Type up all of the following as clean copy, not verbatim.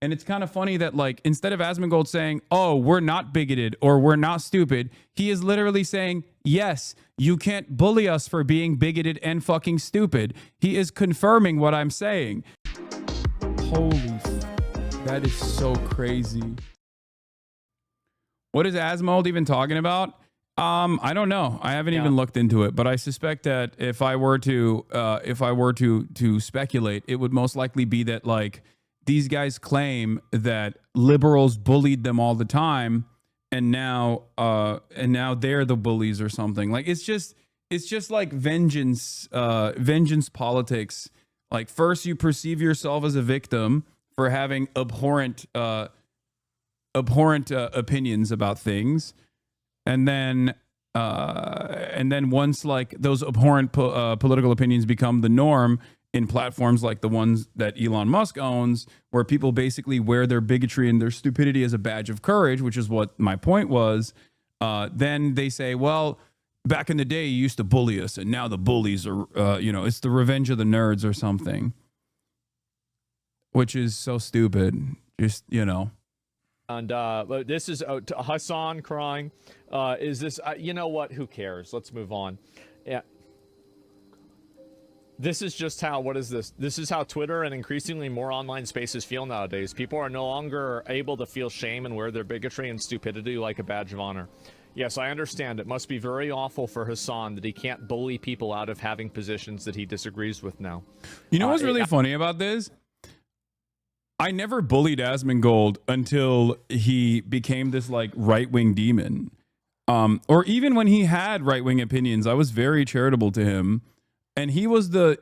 And it's kind of funny that, like, instead of Asmongold saying, oh, we're not bigoted or we're not stupid, he is literally saying, yes, you can't bully us for being bigoted and fucking stupid. He is confirming what I'm saying. That is so crazy. What is Asmongold even talking about? I don't know. I haven't even looked into it, but I suspect that if I were to speculate, it would most likely be that, like, these guys claim that liberals bullied them all the time, and now they're the bullies or something. Like, it's just like vengeance politics. Like, first you perceive yourself as a victim for having abhorrent opinions about things, and then once, like, those abhorrent political opinions become the norm in platforms like the ones that Elon Musk owns, where people basically wear their bigotry and their stupidity as a badge of courage, which is what my point was, then they say, well, back in the day you used to bully us, and now the bullies are, it's the revenge of the nerds or something, which is so stupid. Just, And this is Hasan crying. Is this, you know what? Who cares? Let's move on. Yeah. This is just how, what is this? This is how Twitter and increasingly more online spaces feel nowadays. People are no longer able to feel shame and wear their bigotry and stupidity like a badge of honor. Yes, I understand. It must be very awful for Hasan that he can't bully people out of having positions that he disagrees with now. You know what's really funny about this? I never bullied Asmongold until he became this, like, right-wing demon. Or even when he had right-wing opinions, I was very charitable to him. And he was the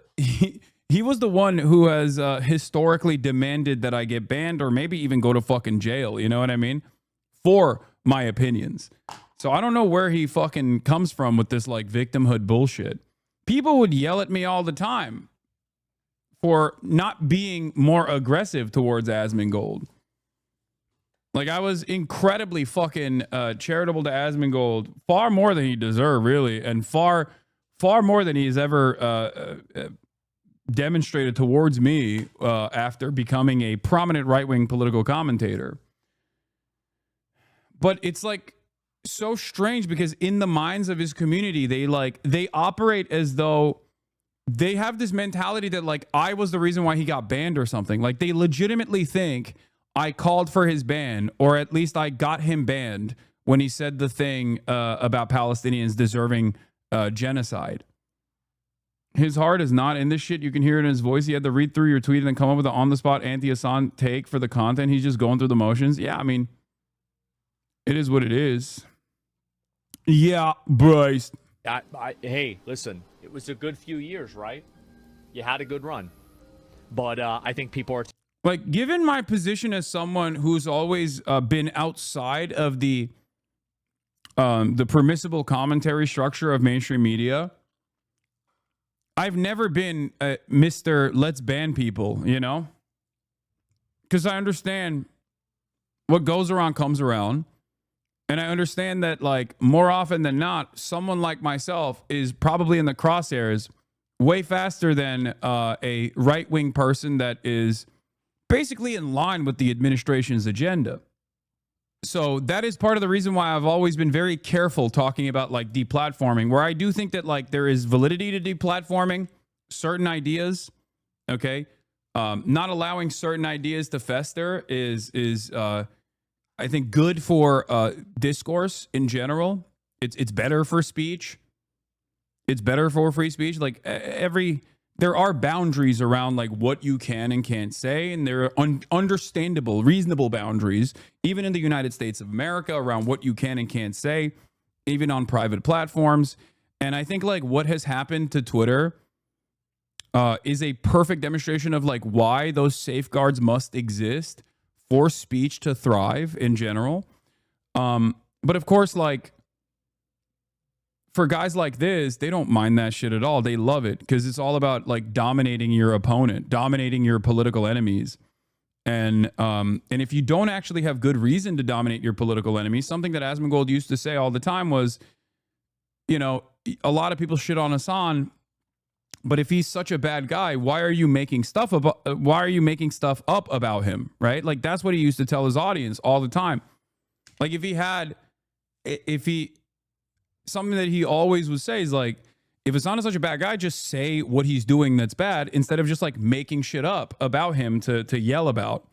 one who has historically demanded that I get banned or maybe even go to fucking jail, you know what I mean? For my opinions. So I don't know where he fucking comes from with this, like, victimhood bullshit. People would yell at me all the time for not being more aggressive towards Asmongold. Like, I was incredibly fucking charitable to Asmongold, far more than he deserved, really, and far more than he's ever demonstrated towards me after becoming a prominent right-wing political commentator. But it's, like, so strange because in the minds of his community, they operate as though they have this mentality that, like, I was the reason why he got banned or something. Like, they legitimately think I called for his ban, or at least I got him banned when he said the thing about Palestinians deserving genocide. His heart is not in this shit. You can hear it in his voice. He had to read through your tweet and then come up with an on-the-spot anti-Hasan take for the content. He's just going through the motions. Yeah, I mean, it is what it is. Yeah, Bryce. Hey, listen, it was a good few years, right? You had a good run. But I think people are... Like, given my position as someone who's always been outside of the permissible commentary structure of mainstream media, I've never been Mr. Let's ban people, you know? Because I understand what goes around comes around. And I understand that, like, more often than not, someone like myself is probably in the crosshairs way faster than a right-wing person that is basically in line with the administration's agenda. So that is part of the reason why I've always been very careful talking about, like, deplatforming, where I do think that, like, there is validity to deplatforming certain ideas. Okay. Not allowing certain ideas to fester is I think good for discourse in general. It's better for speech. It's better for free speech. Like, there are boundaries around, like, what you can and can't say, and there are understandable, reasonable boundaries, even in the United States of America, around what you can and can't say, even on private platforms. And I think, like, what has happened to Twitter is a perfect demonstration of, like, why those safeguards must exist for speech to thrive in general. But of course, like, for guys like this, they don't mind that shit at all. They love it because it's all about, like, dominating your opponent, dominating your political enemies. And if you don't actually have good reason to dominate your political enemies, something that Asmongold used to say all the time was, you know, a lot of people shit on Hasan But if he's such a bad guy, why are you making stuff up about him, right? Like that's what he used to tell his audience all the time. Like something that he always would say is like, if Hasan is such a bad guy, just say what he's doing that's bad instead of just like making shit up about him to yell about.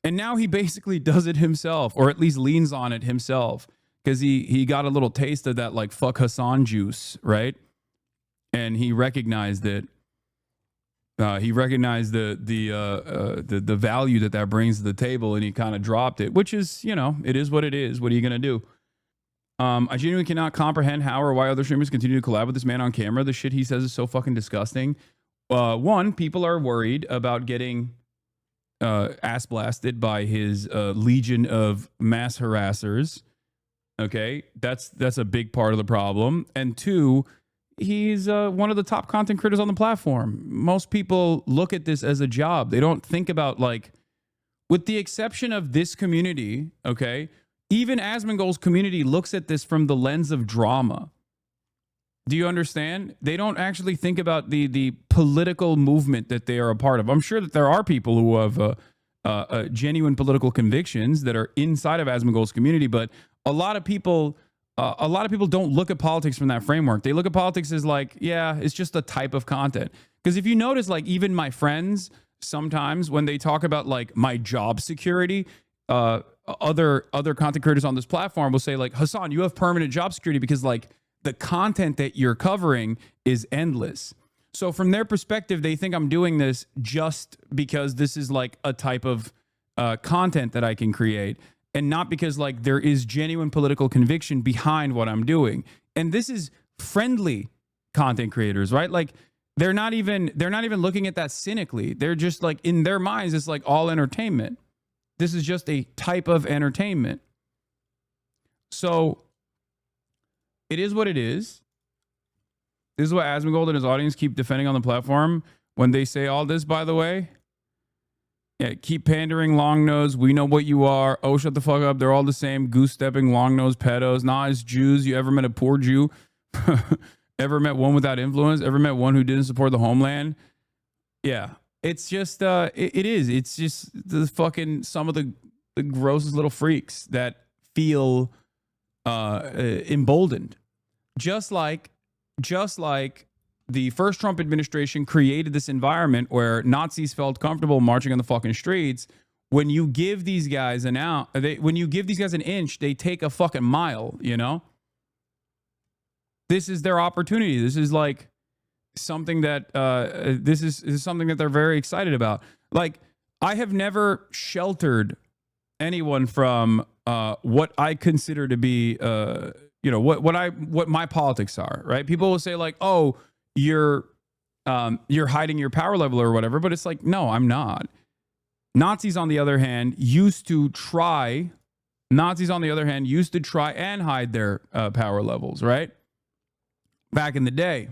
And now he basically does it himself, or at least leans on it himself, because he got a little taste of that like fuck Hasan juice, right? And he recognized it. He recognized the value that brings to the table, and he kind of dropped it, which is, you know, it is what it is. What are you gonna do? I genuinely cannot comprehend how or why other streamers continue to collab with this man on camera. The shit he says is so fucking disgusting. One, people are worried about getting ass blasted by his legion of mass harassers. Okay, that's a big part of the problem. And two, he's one of the top content creators on the platform. Most people look at this as a job. They don't think about, like, with the exception of this community, okay, even Asmongold's community looks at this from the lens of drama. Do you understand? They don't actually think about the political movement that they are a part of. I'm sure that there are people who have genuine political convictions that are inside of Asmongold's community, but a lot of people don't look at politics from that framework. They look at politics as like, yeah, it's just a type of content. Because if you notice, like, even my friends sometimes when they talk about like my job security, other content creators on this platform will say like, Hasan, you have permanent job security because like the content that you're covering is endless. So from their perspective, they think I'm doing this just because this is like a type of content that I can create, and not because like there is genuine political conviction behind what I'm doing. And this is friendly content creators, right? Like they're not even looking at that cynically. They're just like, in their minds, it's like all entertainment. This is just a type of entertainment. So it is what it is. This is what Asmongold and his audience keep defending on the platform when they say all this, by the way. Yeah, keep pandering, long nose. We know what you are. Oh, shut the fuck up. They're all the same. Goose stepping, long nose, pedos. Nah, it's Jews. You ever met a poor Jew? Ever met one without influence? Ever met one who didn't support the homeland? Yeah. It's just, it is. It's just the fucking, some of the grossest little freaks that feel emboldened. Just like the first Trump administration created this environment where Nazis felt comfortable marching on the fucking streets. When you give these guys an inch, they take a fucking mile, you know? This is their opportunity. This is like something that this is something that they're very excited about. Like, I have never sheltered anyone from what I consider to be what my politics are, right? People will say like, "Oh, you're hiding your power level or whatever," but it's like, no, I'm not. Nazis, on the other hand, used to try and hide their power levels, right? Back in the day.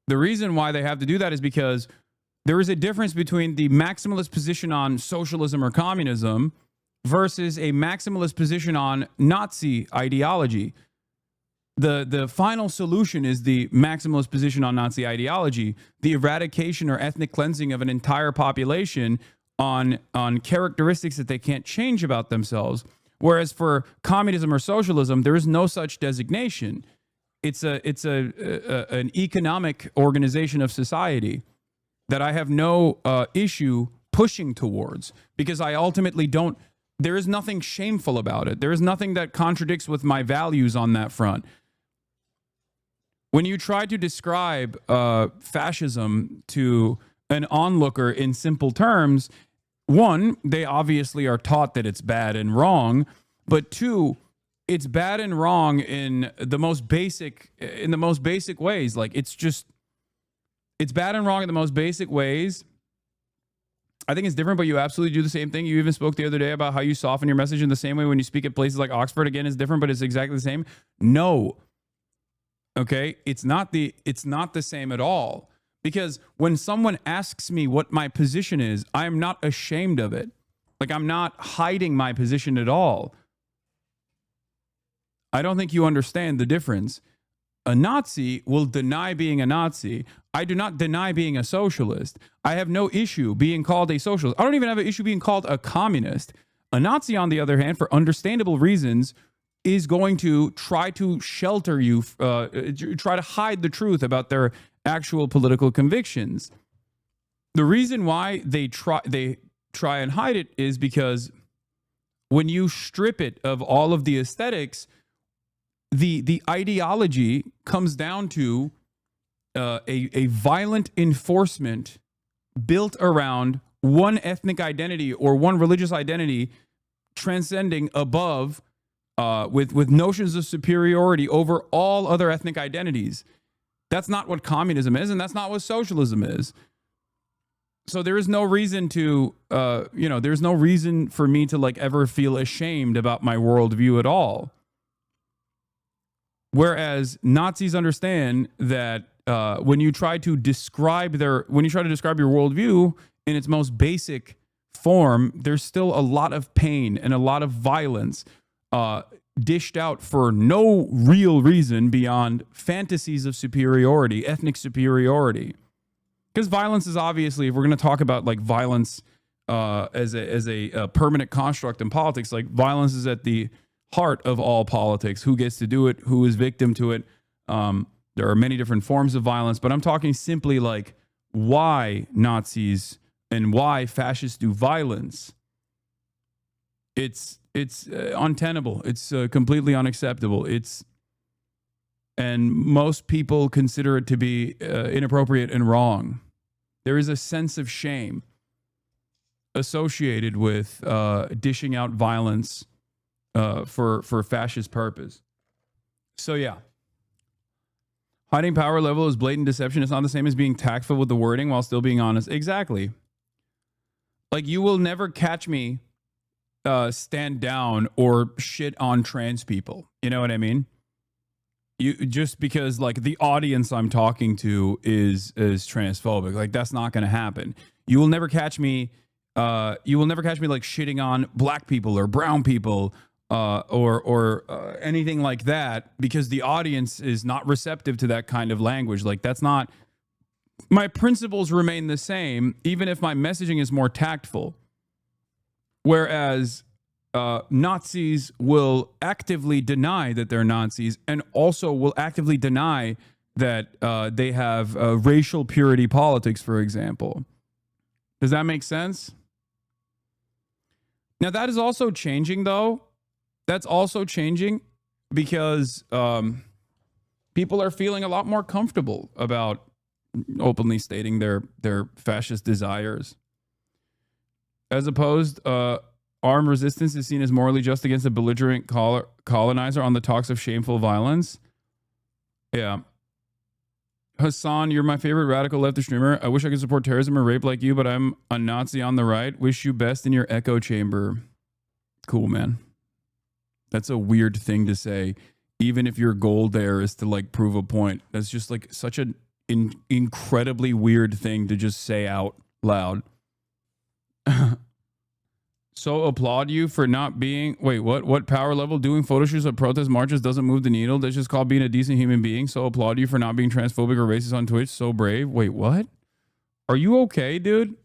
The reason why they have to do that is because there is a difference between the maximalist position on socialism or communism versus a maximalist position on Nazi ideology. The final solution is the maximalist position on Nazi ideology, the eradication or ethnic cleansing of an entire population on characteristics that they can't change about themselves. Whereas for communism or socialism, there is no such designation. It's an economic organization of society that I have no issue pushing towards, because I ultimately don't. There is nothing shameful about it. There is nothing that contradicts with my values on that front. When you try to describe fascism to an onlooker in simple terms, one, they obviously are taught that it's bad and wrong, but two, it's bad and wrong in the most basic ways. Like, it's bad and wrong in the most basic ways. I think it's different, but you absolutely do the same thing. You even spoke the other day about how you soften your message in the same way when you speak at places like Oxford. Again, it's different, but it's exactly the same. No. Okay? It's not the same at all. Because when someone asks me what my position is, I am not ashamed of it. Like, I'm not hiding my position at all. I don't think you understand the difference. a Nazi will deny being a Nazi. I do not deny being a socialist. I have no issue being called a socialist. I don't even have an issue being called a communist. A Nazi, on the other hand, for understandable reasons, is going to try to shelter you, try to hide the truth about their actual political convictions. The reason why they try and hide it is because when you strip it of all of the aesthetics, the ideology comes down to a violent enforcement built around one ethnic identity or one religious identity, transcending above with notions of superiority over all other ethnic identities. That's not what communism is, and that's not what socialism is. So there is no reason to, there's no reason for me to like ever feel ashamed about my worldview at all. Whereas Nazis understand that when you try to describe your worldview in its most basic form, there's still a lot of pain and a lot of violence dished out for no real reason beyond fantasies of superiority, ethnic superiority. Because violence is obviously, if we're going to talk about like violence as a permanent construct in politics, like violence is at the heart of all politics. Who gets to do it? Who is victim to it? There are many different forms of violence, but I'm talking simply like why Nazis and why fascists do violence. It's untenable. It's completely unacceptable. And most people consider it to be inappropriate and wrong. There is a sense of shame associated with dishing out violence for fascist purpose. So yeah, hiding power level is blatant deception. It's not the same as being tactful with the wording while still being honest. Exactly. Like you will never catch me stand down or shit on trans people. You know what I mean? You just because like the audience I'm talking to is transphobic, like that's not going to happen. You will never catch me. You will never catch me like shitting on black people or brown people or anything like that, because the audience is not receptive to that kind of language. Like that's not. My principles remain the same, even if my messaging is more tactful. Whereas Nazis will actively deny that they're Nazis, and also will actively deny that they have racial purity politics, for example. Does that make sense? Now, that is also changing, though. That's also changing because people are feeling a lot more comfortable about openly stating their fascist desires. As opposed, armed resistance is seen as morally just against a belligerent colonizer on the talks of shameful violence. Yeah. Hasan, you're my favorite radical leftist streamer. I wish I could support terrorism or rape like you, but I'm a Nazi on the right. Wish you best in your echo chamber. Cool, man. That's a weird thing to say, even if your goal there is to like prove a point. That's just like such an incredibly weird thing to just say out loud. So applaud you for not being, wait, what power level? Doing photo shoots at protest marches doesn't move the needle. That's just called being a decent human being. So applaud you for not being transphobic or racist on Twitch. So brave. Wait, what? Are you okay, dude?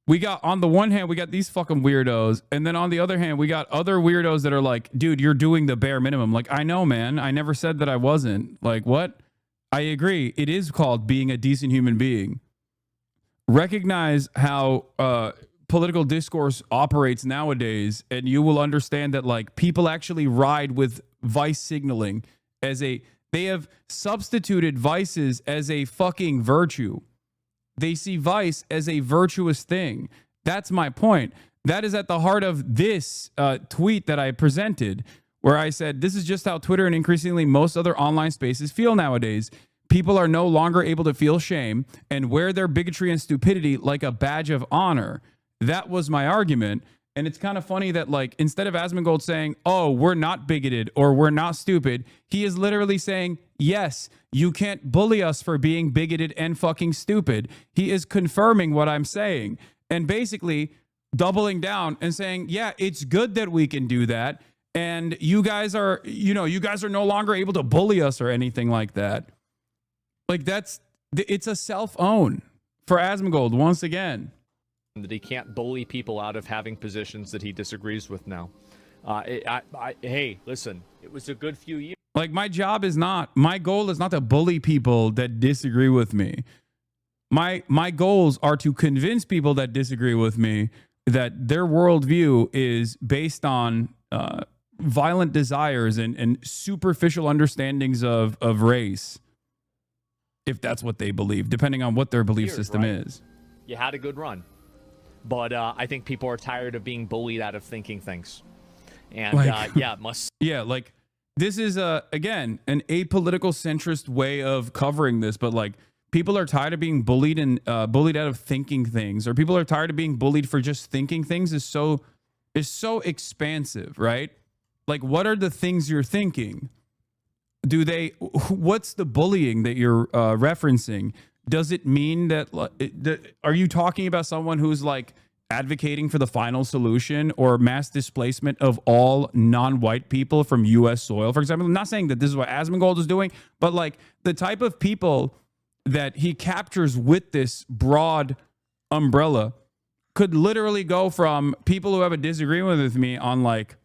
We got, on the one hand, we got these fucking weirdos. And then on the other hand, we got other weirdos that are like, dude, you're doing the bare minimum. Like, I know, man. I never said that I wasn't. Like, what? I agree. It is called being a decent human being. Recognize how political discourse operates nowadays, and you will understand that like people actually ride with vice signaling as they have substituted vices as a fucking virtue. They see vice as a virtuous thing. That's my point. That is at the heart of this tweet that I presented, where I said, this is just how Twitter and increasingly most other online spaces feel nowadays. People are no longer able to feel shame and wear their bigotry and stupidity like a badge of honor. That was my argument. And it's kind of funny that, like, instead of Asmongold saying, oh, we're not bigoted or we're not stupid, he is literally saying, yes, you can't bully us for being bigoted and fucking stupid. He is confirming what I'm saying and basically doubling down and saying, yeah, it's good that we can do that. And you guys are, you guys are no longer able to bully us or anything like that. Like it's a self-own for Asmongold once again. That he can't bully people out of having positions that he disagrees with now. Hey, listen, it was a good few years. Like my goal is not to bully people that disagree with me. My goals are to convince people that disagree with me that their worldview is based on violent desires and superficial understandings of race, if that's what they believe, depending on what their belief system is. You had a good run, but I think people are tired of being bullied out of thinking things. And it must. Yeah, like this is again an apolitical centrist way of covering this, but like people are tired of being bullied and bullied out of thinking things, or people are tired of being bullied for just thinking things is so expansive, right? Like, what are the things you're thinking? What's the bullying that you're referencing? Does it mean that are you talking about someone who's like advocating for the final solution or mass displacement of all non-white people from U.S. soil, for example? I'm not saying that this is what Asmongold is doing, but like the type of people that he captures with this broad umbrella could literally go from people who have a disagreement with me on like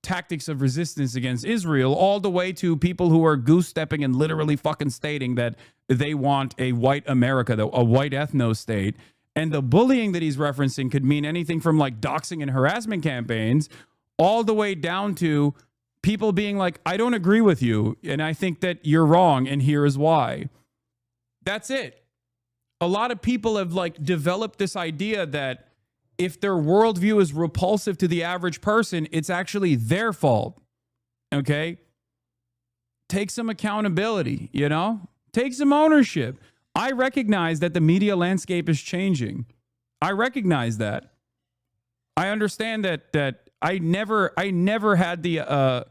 tactics of resistance against Israel all the way to people who are goose stepping and literally fucking stating that they want a white America, a white ethno state. And the bullying that he's referencing could mean anything from like doxing and harassment campaigns all the way down to people being like, I don't agree with you, and I think that you're wrong, and here is why. That's it. A lot of people have like developed this idea that if their worldview is repulsive to the average person, it's actually their fault. Okay? Take some accountability, Take some ownership. I recognize that the media landscape is changing. I recognize that. I understand that I never had the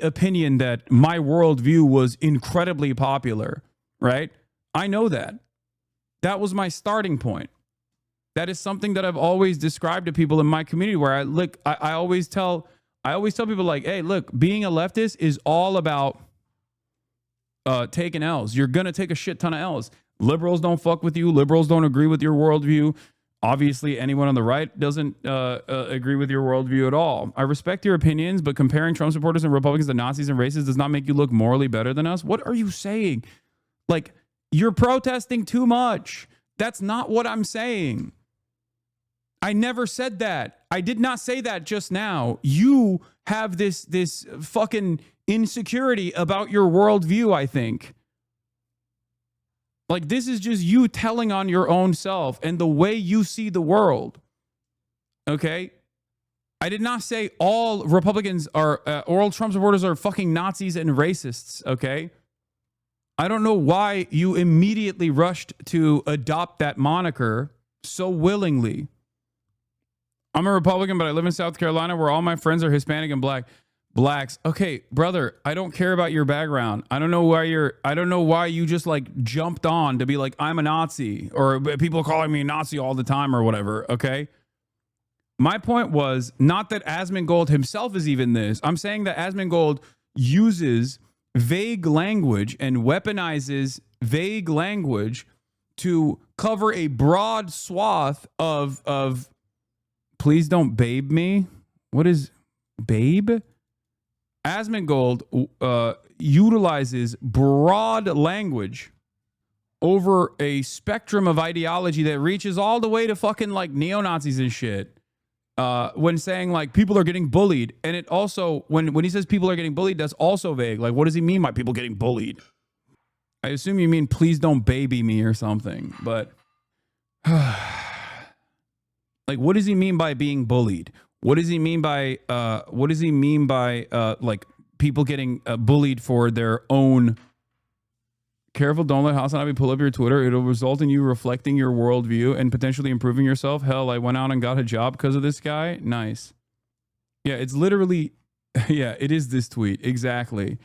opinion that my worldview was incredibly popular, right? I know that. That was my starting point. That is something that I've always described to people in my community where I always tell people like, hey, look, being a leftist is all about taking L's. You're going to take a shit ton of L's. Liberals don't fuck with you. Liberals don't agree with your worldview. Obviously, anyone on the right doesn't agree with your worldview at all. I respect your opinions, but comparing Trump supporters and Republicans to Nazis and racists does not make you look morally better than us. What are you saying? Like, you're protesting too much. That's not what I'm saying. I never said that. I did not say that just now. You have this fucking insecurity about your worldview, I think. Like, this is just you telling on your own self and the way you see the world. Okay? I did not say all Republicans are, or all Trump supporters are fucking Nazis and racists, okay? I don't know why you immediately rushed to adopt that moniker so willingly. I'm a Republican, but I live in South Carolina where all my friends are Hispanic and blacks. Okay, brother, I don't care about your background. I don't know why you just like jumped on to be like, I'm a Nazi, or people calling me a Nazi all the time or whatever. Okay. My point was not that Asmongold himself is even this. I'm saying that Asmongold uses vague language and weaponizes vague language to cover a broad swath of please don't babe me. What is babe? Asmongold utilizes broad language over a spectrum of ideology that reaches all the way to fucking like neo-Nazis and shit. When saying like people are getting bullied, and it also when he says people are getting bullied, that's also vague. Like, what does he mean by people getting bullied? I assume you mean please don't baby me or something, but like, what does he mean by being bullied? What does he mean by like people getting bullied for their own? Careful, don't let HasanAbi pull up your Twitter. It'll result in you reflecting your worldview and potentially improving yourself. Hell, I went out and got a job because of this guy. Nice. Yeah, it's literally, yeah, it is this tweet. Exactly.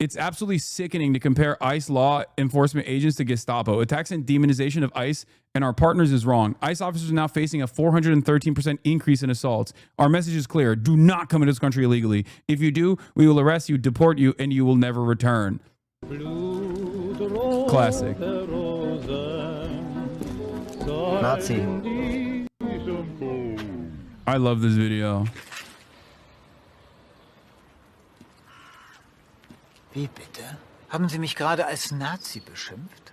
It's absolutely sickening to compare ICE law enforcement agents to Gestapo. Attacks and demonization of ICE and our partners is wrong. ICE officers are now facing a 413% increase in assaults. Our message is clear. Do not come into this country illegally. If you do, we will arrest you, deport you, and you will never return. Classic. Nazi. I love this video. Wie bitte? Haben Sie mich gerade als Nazi beschimpft?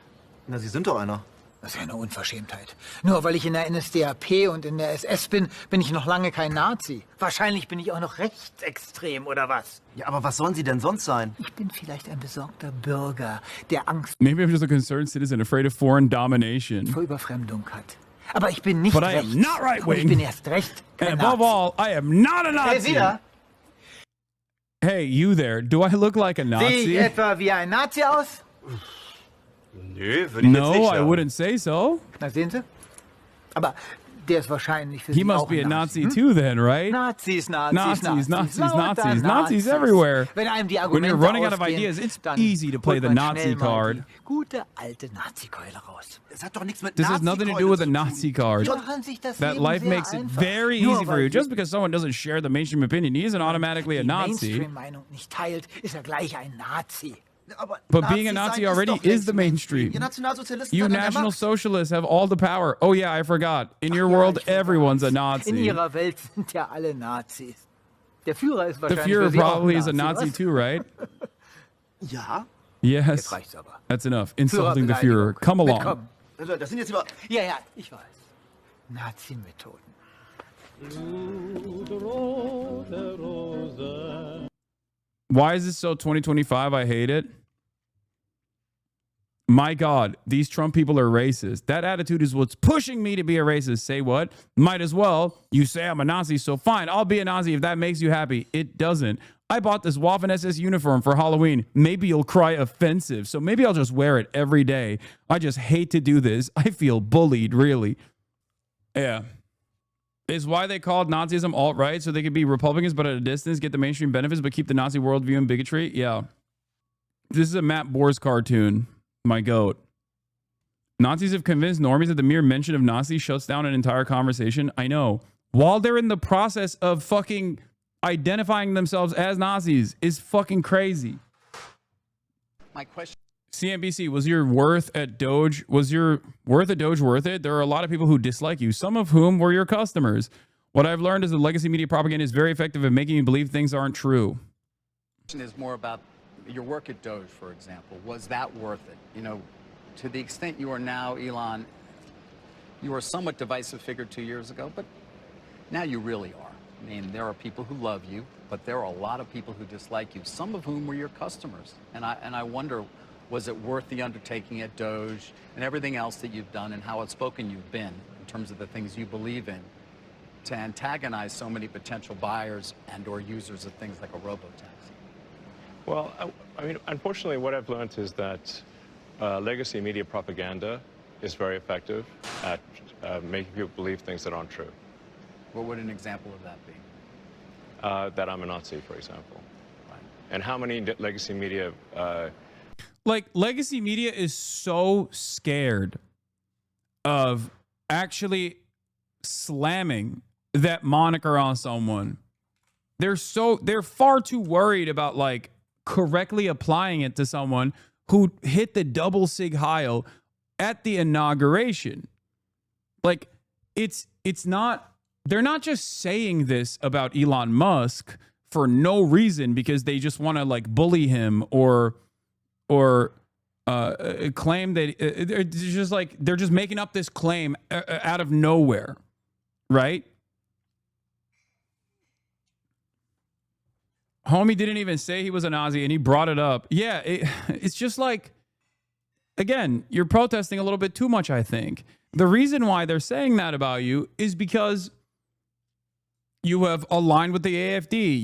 Na, Sie sind doch einer. Das ist ja eine Unverschämtheit. Nur weil ich in der NSDAP und in der SS bin, bin ich noch lange kein Nazi. Wahrscheinlich bin ich auch noch rechtsextrem, oder was? Ja, aber was sollen Sie denn sonst sein? Ich bin vielleicht ein besorgter Bürger, der Angst Maybe I'm just a concerned citizen afraid of foreign domination. vor Überfremdung hat. Aber ich bin nicht But I rechts. am not right Und ich wing. bin erst recht kein And above Nazi. all, I am not a Hey, Sie Nazi. da? Hey, you there. Do I look like a Sehe Nazi? ich etwa wie ein Nazi aus? Nö, würde ich jetzt No, nicht I sagen. wouldn't say so. Na, sehen Sie? Aber der ist wahrscheinlich für He Sie must auch be a ein Nazi too then, right? Nazis, Nazis, Nazis, lauter Nazis, Nazis everywhere. Wenn einem die When you're Argumente running out of ausgehen, ideas, it's dann easy to play holt the man Nazi schnell mal card. die gute alte Nazi-Keule raus. Das hat doch nichts mit This has nothing to do with a Nazi card. Machen sich das That Leben life sehr makes it einfach. very Nur easy for weil you. die Just because someone doesn't share the mainstream opinion, he isn't automatically a Nazi. Mainstream-Meinung nicht teilt, ist er gleich ein Nazi. Aber But being a Nazi Nazi sein already doch is längst the mainstream. Ihr Nationalsozialisten You seid an der National Macht. Socialists have all the power. Oh yeah, I forgot. In your world, ich weiß. everyone's a In Nazi. ihrer Welt sind ja alle Nazis. Der Führer ist The wahrscheinlich Führer für Sie auch probably is a ein Nazi was? too, right? Ja? Yes. Jetzt reicht's aber. That's enough. Insulting the Führer. Führerbeleidigung. Come along. Mitkommen. Also, das sind jetzt über... Ja, ja, ich weiß. Nazi-Methoden. Why is this so 2025? I hate it. My God, these Trump people are racist. That attitude is what's pushing me to be a racist. Say what? Might as well. You say I'm a Nazi, so fine. I'll be a Nazi if that makes you happy. It doesn't. I bought this Waffen SS uniform for Halloween. Maybe you'll cry offensive, so maybe I'll just wear it every day. I just hate to do this. I feel bullied, really. Yeah. Is why they called Nazism alt-right, so they could be Republicans, but at a distance, get the mainstream benefits, but keep the Nazi worldview and bigotry? Yeah. This is a Matt Boers cartoon. My goat. Nazis have convinced normies that the mere mention of Nazi shuts down an entire conversation. I know. While they're in the process of fucking identifying themselves as Nazis is fucking crazy. My question. CNBC, was your worth at Doge worth it? There are a lot of people who dislike you, some of whom were your customers. What I've learned is that legacy media propaganda is very effective at making you believe things aren't true. Is more about your work at Doge, for example. Was that worth it? You know, to the extent you are now, Elon, you were a somewhat divisive figure 2 years ago, but now you really are. I mean, there are people who love you, but there are a lot of people who dislike you, some of whom were your customers. And I wonder, was it worth the undertaking at Doge and everything else that you've done and how outspoken you've been in terms of the things you believe in to antagonize so many potential buyers and or users of things like a robo-taxi? Well, I mean, unfortunately, what I've learned is that legacy media propaganda is very effective at making people believe things that aren't true. What would an example of that be? That I'm a Nazi, for example. Right. And how many legacy media... Like, legacy media is so scared of actually slamming that moniker on someone. They're far too worried about, like, correctly applying it to someone who hit the double Sig Heil at the inauguration. Like, it's not, they're not just saying this about Elon Musk for no reason because they just want to, like, bully him or claim that it's just like they're just making up this claim out of nowhere, right? Homie didn't even say he was a Nazi and he brought it up. Yeah, it's just like, again, you're protesting a little bit too much, I think. The reason why they're saying that about you is because you have aligned with the AFD.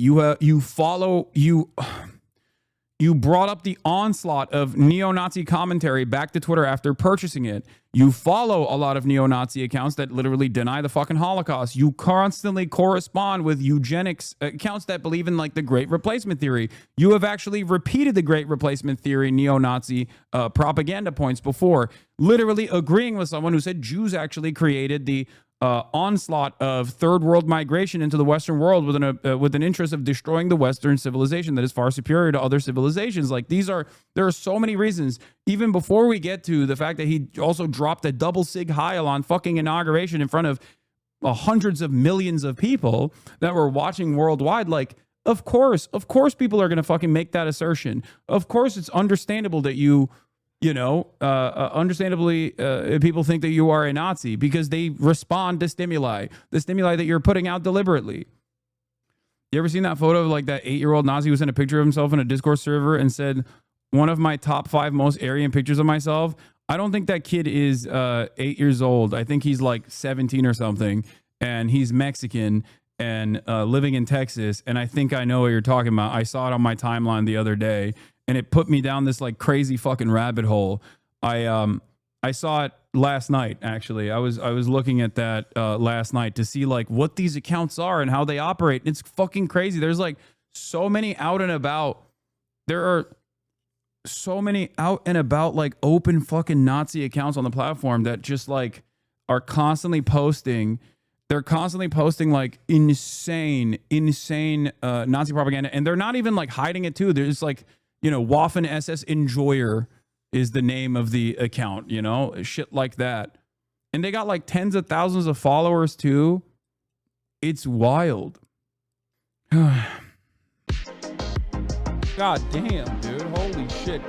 You brought up the onslaught of neo-Nazi commentary back to Twitter after purchasing it. You follow a lot of neo-Nazi accounts that literally deny the fucking Holocaust. You constantly correspond with eugenics accounts that believe in like the Great Replacement theory. You have actually repeated the Great Replacement theory neo-Nazi propaganda points before, literally agreeing with someone who said Jews actually created the onslaught of third world migration into the Western world with an interest of destroying the Western civilization that is far superior to other civilizations. Like there are so many reasons, even before we get to the fact that he also dropped a double sig Heil on fucking inauguration in front of hundreds of millions of people that were watching worldwide. Like, of course people are going to fucking make that assertion. Of course it's understandable that understandably, people think that you are a Nazi because they respond to stimuli, the stimuli that you're putting out deliberately. You ever seen that photo of like that 8-year-old Nazi who sent a picture of himself in a Discord server and said, one of my top 5 most Aryan pictures of myself? I don't think that kid is 8 years old. I think he's like 17 or something, and he's Mexican and living in Texas. And I think I know what you're talking about. I saw it on my timeline the other day, and it put me down this like crazy fucking rabbit hole. I saw it last night, actually. I was looking at that last night to see like what these accounts are and how they operate. It's fucking crazy. There's like so many out and about. There are so many out and about like open fucking Nazi accounts on the platform that just like are constantly posting. They're constantly posting like insane Nazi propaganda, and they're not even like hiding it too. There's like, Waffen SS Enjoyer is the name of the account, shit like that. And they got like tens of thousands of followers too. It's wild. God damn, dude. Holy shit.